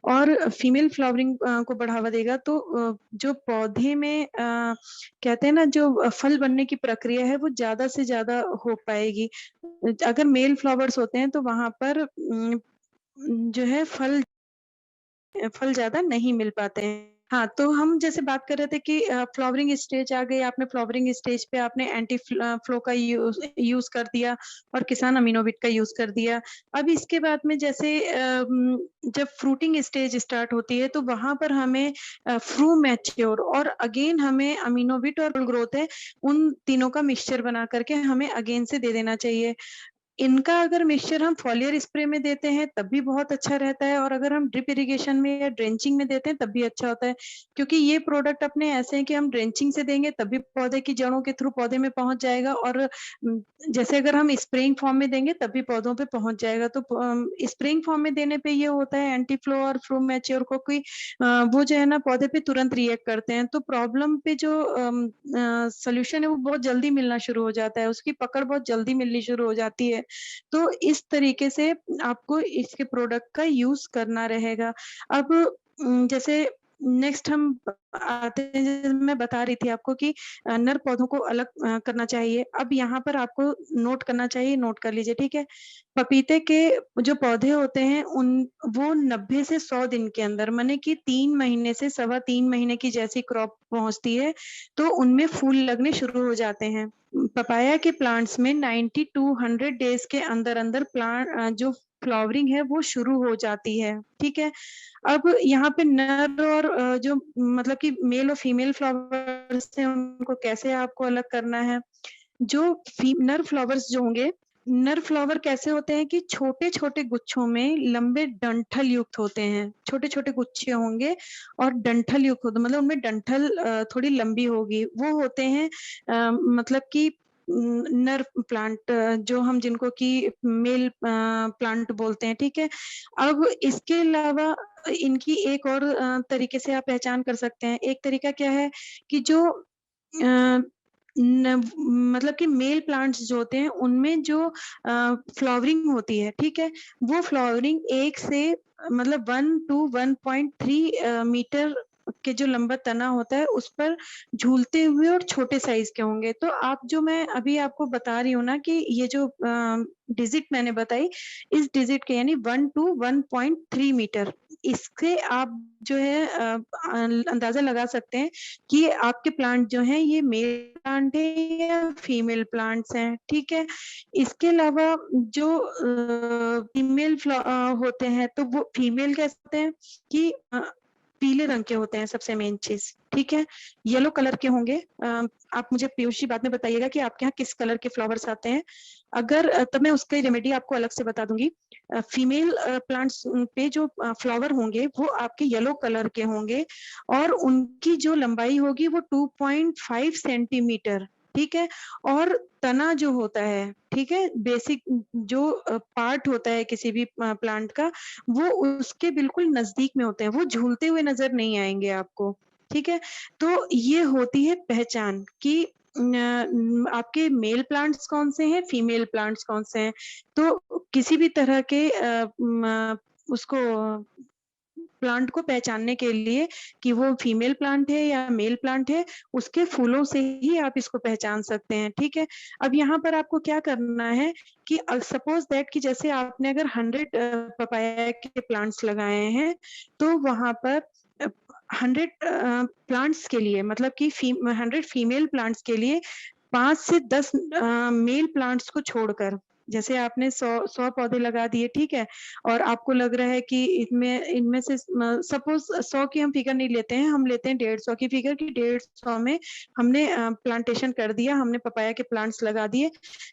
और फीमेल फ्लावरिंग को बढ़ावा देगा तो जो पौधे में कहते हैं ना जो फल बनने की प्रक्रिया है वो ज़्यादा से ज़्यादा हो पाएगी। अगर मेल फ्लावर्स होते हैं तो वहाँ पर जो है फल ज़्यादा नहीं मिल पाते हैं। हाँ, तो हम जैसे बात कर रहे थे कि फ्लावरिंग स्टेज आ गई, आपने फ्लावरिंग स्टेज पे आपने फ्लो का यूज़ कर दिया और किसान अमीनोविट का यूज़ कर दिया। अब इसके बाद में जैसे जब फ्रूटिंग स्टेज स्टार्ट होती है तो वहाँ पर हमें फ्रू मैच्योर और अगेन हमें अमीनोविट और ग्रोथ है, उन तीनों का मिक्सचर बना कर के हमें अगेन से दे देना चाहिए। इनका अगर मिक्सचर हम फॉलियर स्प्रे में देते हैं तब भी बहुत अच्छा रहता है और अगर हम ड्रिप इरिगेशन में या ड्रेंचिंग में देते हैं तब भी अच्छा होता है। क्योंकि ये प्रोडक्ट अपने ऐसे हैं कि हम ड्रेंचिंग से देंगे तब भी पौधे की जड़ों के थ्रू पौधे में पहुँच जाएगा और जैसे अगर हम स्प्रेइंग फॉर्म में देंगे तब भी पौधों पे पहुँच जाएगा। तो स्प्रेइंग फॉर्म में देने पे ये होता है एंटी फ्लो और फ्लो मैच्योर को कि वो जो है ना पौधे पे तुरंत रिएक्ट करते हैं। तो प्रॉब्लम पे जो सॉल्यूशन है वो बहुत जल्दी मिलना शुरू हो जाता है, उसकी पकड़ बहुत जल्दी मिलनी शुरू हो जाती है। तो इस तरीके से आपको इसके प्रोडक्ट का यूज़ करना रहेगा। अब जैसे नेक्स्ट हम आते हैं जैसे मैं बता रही थी आपको कि नर पौधों को अलग करना चाहिए। अब यहाँ पर आपको नोट करना चाहिए, नोट कर लीजिए, ठीक है? पपीते के जो पौधे होते हैं वो 90 से 100 दिन के अंदर माने कि 3 महीने से सवा 3 महीने की जैसी क्रॉप पहुँचती है, तो उनमें फूल लगने शुरू हो जाते हैं। पपाया के प्लांट्स में 90 टू 100 डेज़ के अंदर-अंदर जो फ्लावरिंग है वो शुरू हो जाती है, ठीक है? अब यहाँ पे नर और जो मतलब कि मेल और फीमेल फ्लावर्स हैं उनको कैसे आपको अलग करना है? जो नर फ्लावर्स जो होंगे, नर फ्लावर कैसे होते हैं कि छोटे-छोटे गुच्छों में लंबे डंठल युक्त होते हैं। छोटे-छोटे गुच्छे होंगे और डंठल युक्त होते मतलब उनमें डंठल थोड़ी लंबी होगी। वो होते हैं मतलब कि नर प्लांट जो हम जिनको कि मेल प्लांट बोलते हैं, ठीक है? अब इसके अलावा इनकी एक और तरीके से आप पहचान कर सकते हैं। एक तरीका क्या है कि जो अ, न मतलब कि मेल प्लांट्स जो होते हैं उनमें जो फ्लावरिंग होती है, ठीक है? वो फ्लावरिंग 1 से मतलब 1 टू 1.3 मीटर के जो लंबा तना होता है उस पर झूलते हुए और छोटे साइज़ के होंगे। तो आप जो मैं अभी आपको बता रही हूँ ना कि ये जो डिजिट मैंने बताई, इस डिजिट के यानी 1 टू 1.3 मीटर इससे आप जो है अंदाज़ा लगा सकते हैं कि आपके प्लांट जो हैं ये मेल प्लांट है या फीमेल प्लांट्स हैं, ठीक है? इसके अलावा जो फीमेल होते हैं तो वो फीमेल कैसे होते हैं कि पीले रंग के होते हैं सबसे मेन चीज़, ठीक है? येलो कलर के होंगे आप मुझे पीयूष जी बाद में बताइएगा कि आपके यहाँ किस कलर के फ्लावर्स आते हैं। अगर तब मैं उसकी रेमेडी आपको अलग से बता दूँगी। फीमेल प्लांट्स पे जो फ्लावर होंगे वो आपके येलो कलर के होंगे और उनकी जो लंबाई होगी वो 2.5 सेंटीमीटर, ठीक है? और तना जो होता है, ठीक है? बेसिक जो पार्ट होता है किसी भी प्लांट का, वो उसके बिल्कुल नज़दीक में होते हैं, वो झूलते हुए नज़र नहीं आएँगे आपको, ठीक है? तो ये होती है पहचान कि आपके मेल प्लांट्स कौन से हैं, फीमेल प्लांट्स कौन से हैं। तो किसी भी तरह के उसको प्लांट को पहचानने के लिए कि वो फीमेल प्लांट है या मेल प्लांट है, उसके फूलों से ही आप इसको पहचान सकते हैं, ठीक है? अब यहाँ पर आपको क्या करना है कि सपोज़ दैट कि जैसे आपने अगर 100 पपाया के प्लांट्स लगाए हैं, तो वहाँ पर 100 प्लांट्स के लिए मतलब कि 100 फीमेल प्लांट्स के लिए 5 से 10 मेल प्लांट्स को छोड़कर जैसे आपने 100 पौधे लगा दिए, ठीक है? और आपको लग रहा है कि इनमें इनमें से सपोज़ 100 की हम फ़िगर नहीं लेते हैं, हम लेते हैं 150 की फ़िगर कि 150 में हमने प्लांटेशन कर दिया, हमने पपाया के प्लांट्स लगा दिए।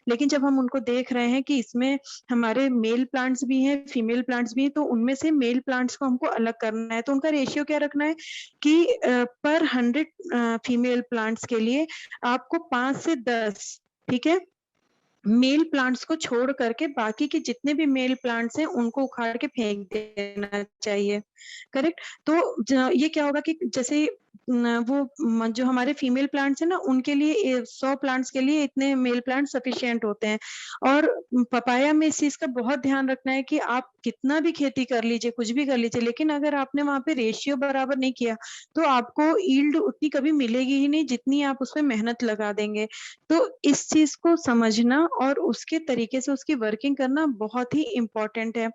लेकिन जब हम उनको देख रहे हैं कि इसमें हमारे मेल प्लांट्स भी हैं, फीमेल प्लांट्स भी हैं, तो उनमें से मेल प्लांट्स को हमको अलग करना है। तो उनका रेशियो क्या रखना है कि पर 100 फीमेल प्लांट्स के लिए आपको 5 से 10, ठीक है? मेल प्लांट्स को छोड़ करके बाकी के जितने भी मेल प्लांट्स हैं उनको उखाड़ के फेंक देना चाहिए, करेक्ट? तो ये क्या होगा कि जैसे जो हमारे फीमेल प्लांट्स हैं ना उनके लिए 100 प्लांट्स के लिए इतने मेल प्लांट सफिशिएंट होते हैं। और पपाया में इस चीज का बहुत ध्यान रखना है कि आप कितना भी खेती कर लीजिए, कुछ भी कर लीजिए, लेकिन अगर आपने वहां पे रेशियो बराबर नहीं किया तो आपको ईल्ड उतनी कभी मिलेगी ही नहीं जितनी आप उसमें मेहनत लगा देंगे। तो इस चीज को समझना और उसके तरीके से उसकी वर्किंग करना बहुत ही इम्पोर्टेंट है।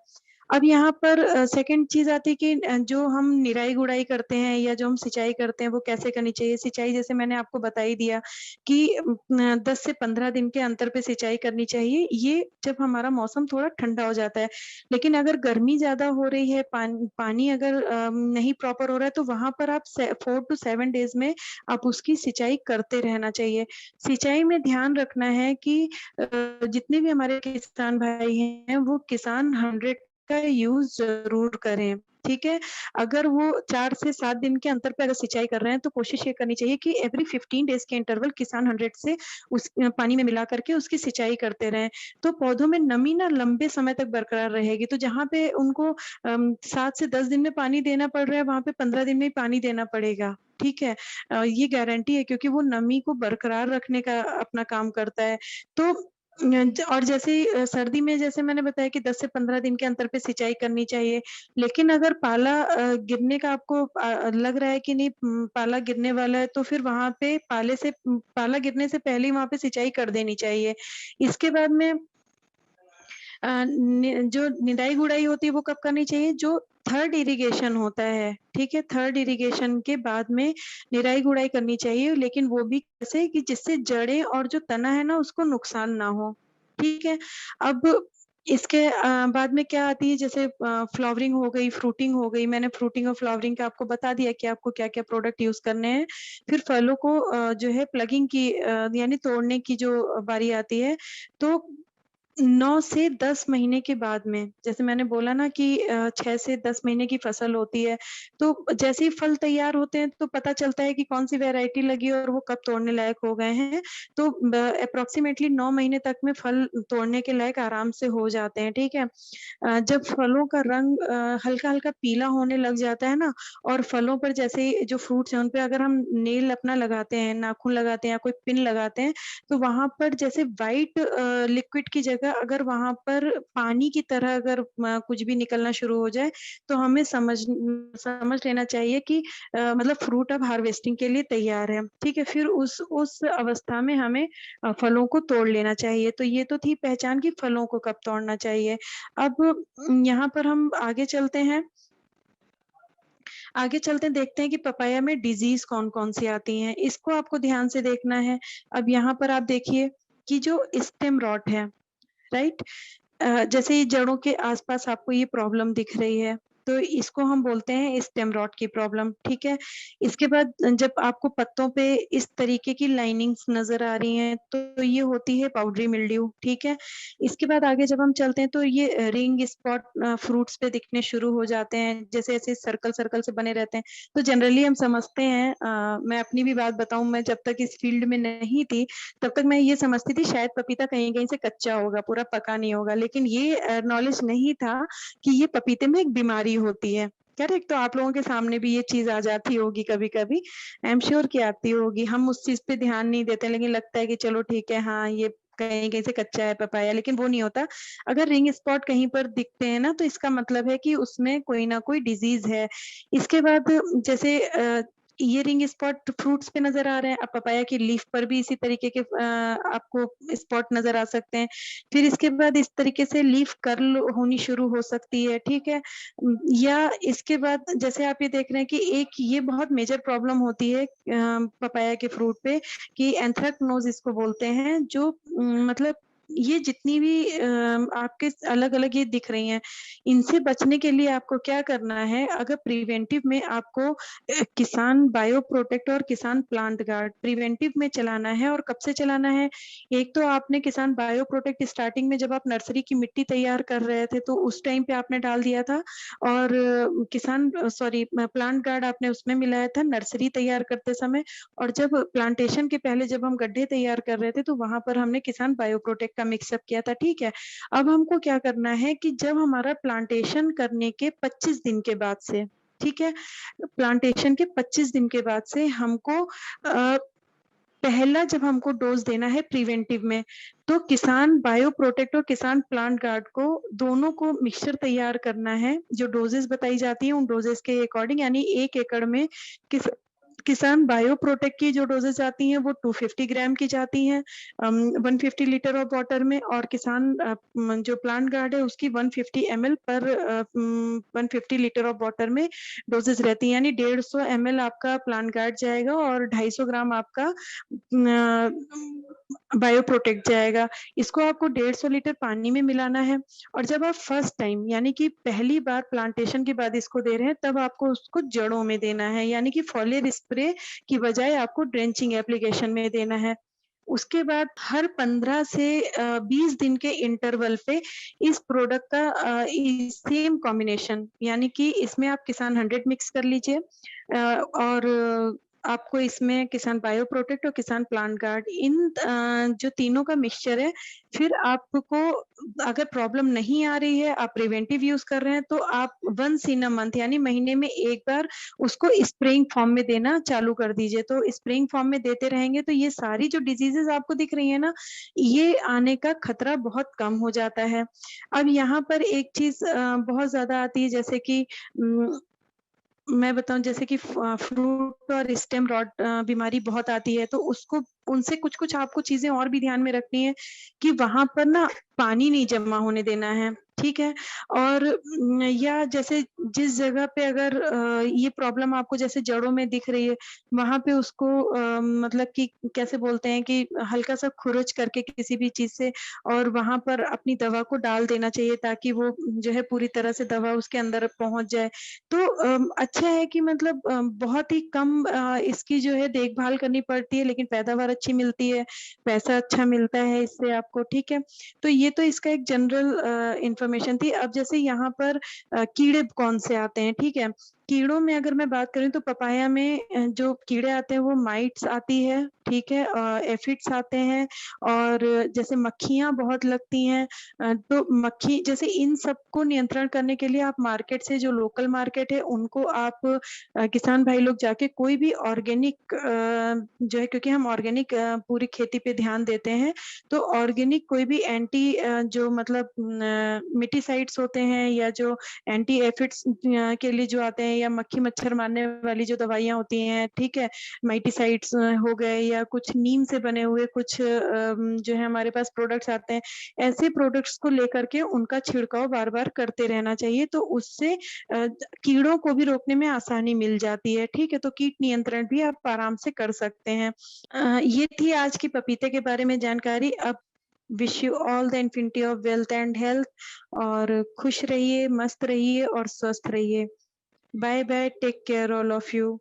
अब यहाँ पर सेकंड चीज आती है कि जो हम निराई-गुड़ाई करते हैं या जो हम सिंचाई करते हैं वो कैसे करनी चाहिए? सिंचाई जैसे मैंने आपको बता ही दिया कि 10 से 15 दिन के अंतर पे सिंचाई करनी चाहिए, ये जब हमारा मौसम थोड़ा ठंडा हो जाता है। लेकिन अगर गर्मी ज़्यादा हो रही है, पानी अगर नहीं प्रॉपर हो रहा है तो वहाँ पर आप 4 टू 7 डेज़ में आप उसकी सिंचाई करते रहना चाहिए। सिंचाई में ध्यान रखना है कि जितने भी हमारे किसान भाई हैं, वो किसान 100 का यूज़ ज़रूर करें, ठीक है? अगर वो 4 से 7 दिन के अंतर पे अगर सिंचाई कर रहे हैं, तो कोशिश ये करनी चाहिए कि एवरी 15 डेज़ के इंटरवल किसान 100 से उस पानी में मिला करके उसकी सिंचाई करते रहें। तो पौधों में नमी ना लंबे समय तक बरकरार रहेगी, तो जहाँ पे उनको 7 से 10 दिन में पानी देना पड़ रहा है, वहाँ पे 15 दिन में ही पानी देना पड़ेगा, ठीक है? ये गारंटी है क्योंकि वो नमी को बरकरार रखने का अपना काम करता है। तो और जैसे ही सर्दी में जैसे मैंने बताया कि 10 से 15 दिन के अंतर पे सिंचाई करनी चाहिए। लेकिन अगर पाला गिरने का आपको लग रहा है कि नहीं पाला गिरने वाला है तो फिर वहाँ पे पाला गिरने से पहले ही वहाँ पे सिंचाई कर देनी चाहिए। इसके बाद में जो निदाई-गुड़ाई होती है वो कब करनी चाहिए? जो थर्ड इरिगेशन होता है, ठीक है? थर्ड इरिगेशन के बाद में निराई-गुड़ाई करनी चाहिए, लेकिन वो भी कैसे कि जिससे जड़ें और जो तना है ना उसको नुकसान ना हो, ठीक है? अब इसके बाद में क्या आती है जैसे फ्लावरिंग हो गई, फ्रूटिंग हो गई। मैंने फ्रूटिंग और फ्लावरिंग का आपको बता दिया कि आपको क्या-क्या प्रोडक्ट यूज़ करने हैं। फिर फलों को जो है प्लगिंग की यानी तोड़ने की जो बारी आती है, तो 9 से 10 महीने के बाद में, जैसे मैंने बोला ना कि 6 से 10 महीने की फसल होती है, तो जैसे ही फल तैयार होते हैं तो पता चलता है कि कौन-सी वैरायटी लगी है और वो कब तोड़ने लायक हो गए हैं। तो एप्रोक्सिमेटली 9 महीने तक में फल तोड़ने के लायक आराम से हो जाते हैं, ठीक है? जब फलों का रंग हल्का-हल्का पीला होने लग जाता है ना और फलों पर जैसे जो फ्रूट्स हैं उन पे अगर हम नेल अपना लगाते हैं, नाखून लगाते हैं या कोई पिन लगाते हैं, तो वहाँ पर जैसे व्हाइट लिक्विड की जगह अगर वहाँ पर पानी की तरह अगर कुछ भी निकलना शुरू हो जाए, तो हमें समझ लेना चाहिए कि मतलब फ्रूट अब हार्वेस्टिंग के लिए तैयार है, ठीक है? फिर उस अवस्था में हमें फलों को तोड़ लेना चाहिए। तो ये तो थी पहचान कि फलों को कब तोड़ना चाहिए। अब यहाँ पर हम आगे चलते देखते हैं कि पपाया में डिज़ीज़ कौन-कौन सी आती हैं, इसको आपको ध्यान से देखना है। अब यहाँ पर आप देखिए कि जो स्टेम रॉट है, राइट? जैसे ये जड़ों के आस-पास आपको ये प्रॉब्लम दिख रही है, तो इसको हम बोलते हैं स्टेम रॉट की प्रॉब्लम, ठीक है? इसके बाद जब आपको पत्तों पे इस तरीके की लाइनिंग्स नज़र आ रही हैं, तो ये होती है पाउडरी मिल्ड्यू, ठीक है? इसके बाद आगे जब हम चलते हैं तो ये रिंग स्पॉट फ्रूट्स पे दिखने शुरू हो जाते हैं, जैसे ऐसे सर्कल-सर्कल से बने रहते हैं। तो जनरली हम समझते हैं मैं अपनी भी बात बताऊँ, मैं जब तक इस फील्ड में नहीं थी, तब तक मैं ये समझती थी शायद पपीता कहीं-कहीं से कच्चा होगा, पूरा पका नहीं होगा। लेकिन ये नॉलेज नहीं था कि ये पपीते में एक बीमारी होती है। करेक्ट? तो आप लोगों के सामने भी ये चीज़ आ जाती होगी कभी-कभी। आई एम श्योर कि आती होगी। हम उस चीज़ पे ध्यान नहीं देते, लेकिन लगता है कि चलो ठीक है, हाँ, ये कहीं-कहीं से कच्चा है पपाया, लेकिन वो नहीं होता। अगर रिंग स्पॉट कहीं पर दिखते हैं ना, तो इसका मतलब है कि उसमें कोई ना कोई डिज़ीज़ है। इसके बाद जैसे ये रिंग स्पॉट फ्रूट्स पे नज़र आ रहे हैं, अब पपाया की लीफ पर भी इसी तरीके के आपको स्पॉट नज़र आ सकते हैं। फिर इसके बाद इस तरीके से लीफ कर्ल होनी शुरू हो सकती है, ठीक है? या इसके बाद जैसे आप ये देख रहे हैं कि एक ये बहुत मेजर प्रॉब्लम होती है पपाया के फ्रूट पे कि एंथ्रेक्नोज़ इसको बोलते हैं जो मतलब ये जितनी भी आपके अलग-अलग ये दिख रही हैं, इनसे बचने के लिए आपको क्या करना है, अगर प्रिवेंटिव में आपको किसान बायो प्रोटेक्ट और किसान प्लांट गार्ड प्रिवेंटिव में चलाना है और कब से चलाना है? एक तो आपने किसान बायो प्रोटेक्ट स्टार्टिंग में जब आप नर्सरी की मिट्टी तैयार कर रहे थे, तो उस टाइम पे आपने डाल दिया था और किसान सॉरी प्लांट गार्ड आपने उसमें मिलाया था नर्सरी तैयार करते समय और जब प्लांटेशन के पहले जब हम गड्ढे तैयार कर रहे थे, तो वहाँ पर हमने किसान बायो प्रोटेक्ट का मिक्सअप किया था, ठीक है? अब हमको क्या करना है कि जब हमारा प्लांटेशन करने के 25 दिन के बाद से, ठीक है? प्लांटेशन के 25 दिन के बाद से हमको पहला जब हमको डोज़ देना है प्रिवेंटिव में, तो किसान बायो प्रोटेक्ट और किसान प्लांट गार्ड को दोनों को मिक्सचर तैयार करना है। जो डोज़ेज़ बताई जाती हैं, उन डोज़ेज़ के अकॉर्डिंग यानी 1 एकड़ में किस किसान बायो प्रोटेक्ट की जो डोज़ेज़ आती हैं, वो 250 ग्राम की जाती हैं 150 लीटर ऑफ वाटर में और किसान जो प्लांट गार्ड है, उसकी 150 एमएल पर 150 लीटर ऑफ वाटर में डोज़ेज़ रहती हैं। यानी 150 एमएल आपका प्लांट गार्ड जाएगा और 250 ग्राम आपका बायो प्रोटेक्ट जाएगा। इसको आपको 150 लीटर पानी में मिलाना है और जब आप फर्स्ट टाइम यानी कि पहली बार प्लांटेशन के बाद इसको दे रहे हैं, तब आपको उसको जड़ों में देना है, यानी कि फॉलियर स्प्रे की बजाय आपको ड्रेंचिंग एप्लीकेशन में देना है। उसके बाद हर 15 से 20 दिन के इंटरवल पे इस प्रोडक्ट का सेम कॉम्बिनेशन यानी कि इसमें आप किसान 100 मिक्स कर लीजिए और आपको इसमें किसान बायो प्रोटेक्ट और किसान प्लांट गार्ड इन जो तीनों का मिक्सचर है, फिर आपको अगर प्रॉब्लम नहीं आ रही है, आप प्रिवेंटिव यूज़ कर रहे हैं, तो आप वन्स इन अ मंथ यानी महीने में 1 बार उसको स्प्रेइंग फॉर्म में देना चालू कर दीजिए। तो स्प्रेइंग फॉर्म में देते रहेंगे तो ये सारी जो डिजीज़ेज़ आपको दिख रही है ना, ये आने का खतरा बहुत कम हो जाता है। अब यहाँ पर एक चीज़ बहुत ज़्यादा आती है जैसे कि मैं बताऊँ जैसे कि फ्रूट और स्टेम रॉट बीमारी बहुत आती है, तो उसको उनसे कुछ-कुछ आपको चीज़ें और भी ध्यान में रखनी है कि वहाँ पर ना पानी नहीं जमा होने देना है, ठीक है? और या जैसे जिस जगह पे अगर ये प्रॉब्लम आपको जैसे जड़ों में दिख रही है, वहाँ पे उसको मतलब कि कैसे बोलते हैं कि हल्का-सा खुरच करके किसी भी चीज़ से और वहाँ पर अपनी दवा को डाल देना चाहिए ताकि वो जो है पूरी तरह से दवा उसके अंदर पहुँच जाए। तो अच्छा है कि मतलब बहुत ही कम इसकी जो है देखभाल करनी पड़ती है लेकिन पैदावार अच्छी मिलती है, पैसा अच्छा मिलता है इससे आपको, ठीक है? तो ये तो इसका एक जनरल इन्फॉर्मेशन थी। अब जैसे यहाँ पर कीड़े कौन से आते हैं, ठीक है? कीड़ों में अगर मैं बात करूँ तो पपाया में जो कीड़े आते हैं वो माइट्स आती है, ठीक है? एफिड्स आते हैं और जैसे मक्खियाँ बहुत लगती हैं तो मक्खी जैसे इन सबको नियंत्रण करने के लिए आप मार्केट से जो लोकल मार्केट है उनको आप किसान भाई लोग जाके कोई भी ऑर्गेनिक जो है क्योंकि हम ऑर्गेनिक पूरी खेती पे ध्यान देते हैं, तो ऑर्गेनिक कोई भी एंटी जो मतलब मिटीसाइड्स होते हैं या जो एंटी एफिड्स के लिए जो आते हैं या मक्खी मच्छर मारने वाली जो दवाइयाँ होती हैं, ठीक है? माइटीसाइड्स हो गए या कुछ नीम से बने हुए कुछ जो है हमारे पास प्रोडक्ट्स आते हैं, ऐसे प्रोडक्ट्स को लेकर के उनका छिड़काव बार-बार करते रहना चाहिए, तो उससे कीड़ों को भी रोकने में आसानी मिल जाती है, ठीक है? तो कीट नियंत्रण भी आप आराम से कर सकते हैं। ये थी आज की पपीते के बारे में जानकारी। अब wish you all the infinity of wealth and health और खुश रहिए, मस्त रहिए और स्वस्थ रहिए। Bye bye, take care all of you.